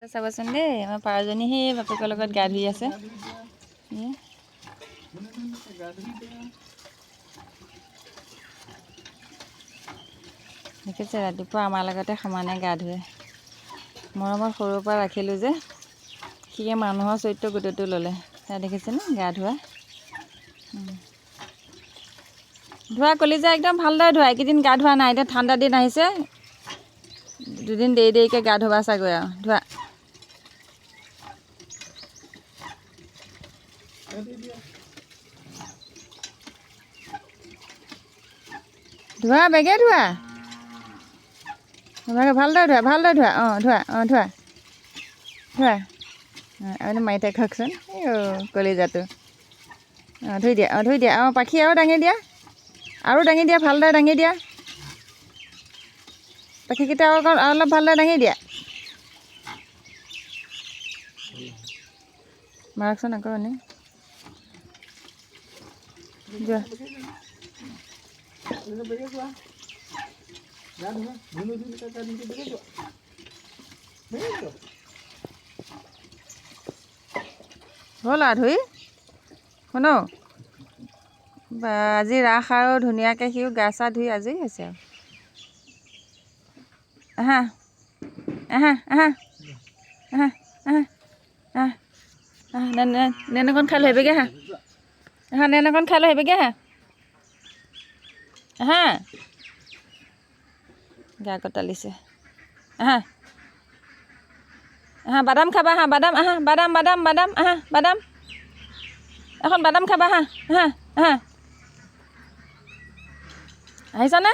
চাবচোন দেই, আমাৰ পাৰজনী সেই বাপেকৰ লগত গা ধুই আছে। দেখিছে, ৰাতিপুৱা আমাৰ লগতে সমানে গা ধুৱে। মৰমত সৰুৰ পৰা ৰাখিলোঁ যে, সিয়ে মানুহৰ চৰিত্ৰ গোটেইটো ল'লে। সেয়া দেখিছেনে গা ধোৱা। ধোৱা কলিজা একদম ভালদৰে ধোৱা। এইকেইদিন গা ধোৱা নাই, এতিয়া ঠাণ্ডা দিন আহিছে, দুদিন দেৰি দেৰিকৈ গা ধুবা চাগৈ আৰু। ধোৱা ধোৱা, বেগে ধোৱা, ভালদৰে ধোৱা, ভালদৰে ধোৱা। ধোৱা, ধোৱা ধোৱা। আপুনি মাৰি তাইক খাওকচোন, কলিজাটো। ধুই দিয়া, ধুই দিয়া। পাখি আৰু দাঙি দিয়া, আৰু দাঙি দিয়া, ভালদৰে দাঙি দিয়া। পাখিকেইটা আৰু অলপ ভালদৰে দাঙি দিয়া। মাৰকচোন আকৌ আনি যোৱা। হ'ল আৰু ধুই শুনো আজি ৰাস আৰু ধুনীয়াকৈ সিও গা চা ধুই আজৰি হৈছে আৰু। আহা আহা আহা আহা আহা আহা আহা, নেনকণ খাই লৈ আহিবগৈ। আহা, নেনকণ খাই লৈ আহিবগৈ। আহা, গা কটালিছে। আহা আহা, বাদাম খাবা। আহা, বাদাম। আহা, বাদাম, বাদাম, বাদাম। আহা, বাদাম। এখন বাদাম খাবা। আহা, আহা, আহা। আহিছানে?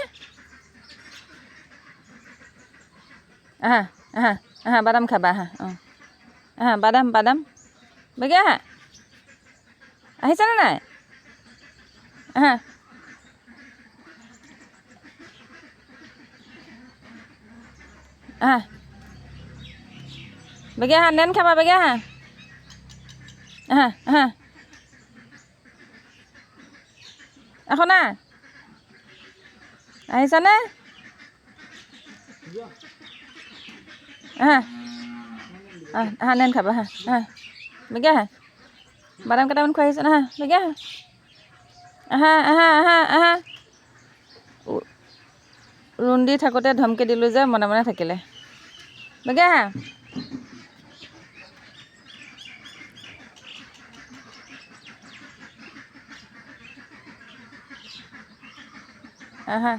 আহা, আহা, আহা, বাদাম খাবা। আহা, আহা, বাদাম, বাদাম। বেগে আহা। আহিছানে নাই? আহা, আহা, বেগে আহা, নেন খাবা। বেগে আহা, আহা, আহা। এখন আহ, আহিছানে? আহা, আহা, নেন খাবা। আহা, আহা, বেগে আহা। বাদাম কেইটামান খুৱাই আহিছোঁ। আহা, বেগে আহা। আহা, আহা, আহা, আহা। ৰুন্দি থাকোঁতে ধমকি দিলোঁ যে মনে মনে থাকিলে। বেগে আহা। আহা,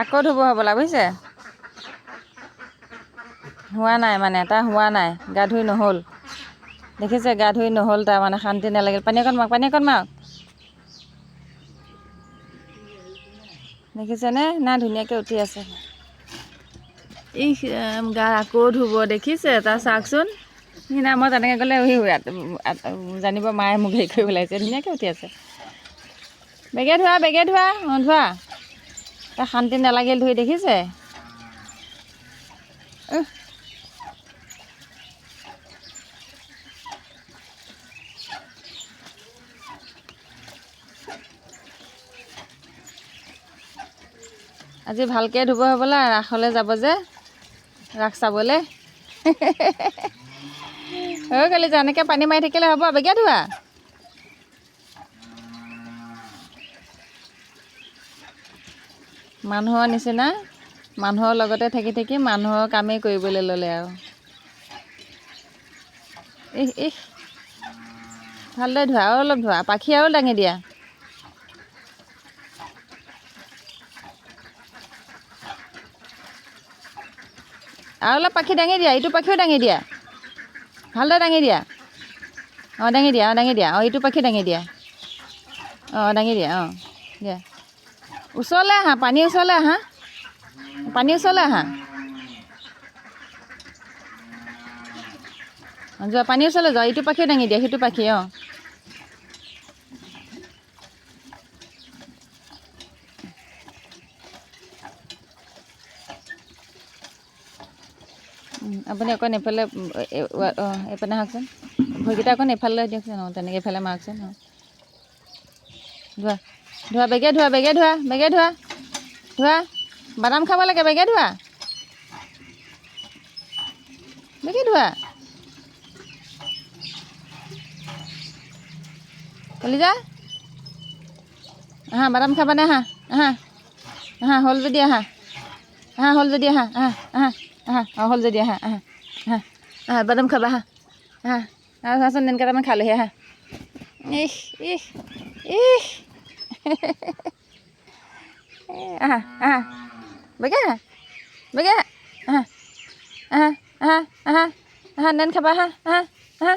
আকৌ ধুব হ'বলা, বুজিছে? হোৱা নাই মানে, তাৰ হোৱা নাই, গা ধুই নহ'ল। দেখিছে, গা ধুই নহ'ল, তাৰ মানে শান্তি নালাগিল। পানী অকণ মাৰক, পানী অকণ মাৰক। দেখিছেনে? না ধুনীয়াকৈ উঠি আছে। ই গা আকৌ ধুব, দেখিছে? তাৰ চাওকচোন। সিদিনা মই তেনেকৈ গ'লে জানিব মায়ে মোক হেৰি কৰিব লাগিছে। ধুনীয়াকৈ উঠি আছে। বেগে ধোৱা, বেগে ধোৱা। ধোৱা। তাৰ শান্তি নালাগিল ধুই, দেখিছে? আজি ভালকৈ ধুব হ'বলা, ৰাসলৈ যাব যে, ৰাস চাবলৈ। কলিজা, এনেকৈ পানী মাৰি থাকিলে হ'ব? বেগে ধোৱা। মানুহৰ নিচিনা, মানুহৰ লগতে থাকি থাকি মানুহৰ কামেই কৰিবলৈ ল'লে আৰু। ভালদৰে ধোৱা, আৰু অলপ ধোৱা। পাখি আৰু দাঙি দিয়া। আৰু অলপ পাখি দাঙি দিয়া, ইটো পাখিও দাঙি দিয়া। ভালদৰে দাঙি দিয়া। দাঙি দিয়া, দাঙি দিয়া। ইটো পাখি দাঙি দিয়া। দাঙি দিয়া। দিয়া। ওচৰলৈ আহা, পানীৰ ওচৰলৈ আহা। পানীৰ ওচৰলৈ আহা। যোৱা, পানীৰ ওচৰলৈ যোৱা। ইটো পাখিও দাঙি দিয়া, সিটো পাখি। আপুনি অকণ এইফালে এইপিনে আহকচোন। ভৰিকেইটা অকণ এইফালে দিয়কচোন। তেনেকৈ এইফালে মাৰকচোন। ধোৱা, ধোৱা, বেগে ধোৱা, বেগে ধোৱা, বেগে ধোৱা। ধোৱা। বাদাম খাব লাগে বেগে ধোৱা বেগে ধোৱা কলিজা আহা বাদাম খাবানে আহা আহা আহা হ'ল যদি আহা আহা হ'ল যদি আহা আহা আহা আহা অঁ হ'ল যদি আহা আহা আহা আহা বাদাম খাবা আহা আহা আৰু চাচোন নেন কেইটামান খালোহি আহা ইহ ইহ ইহ আহা আহা বেগে আহা বেগে আহা আহা আহা আহা আহা নেন খাবা আহা আহা আহা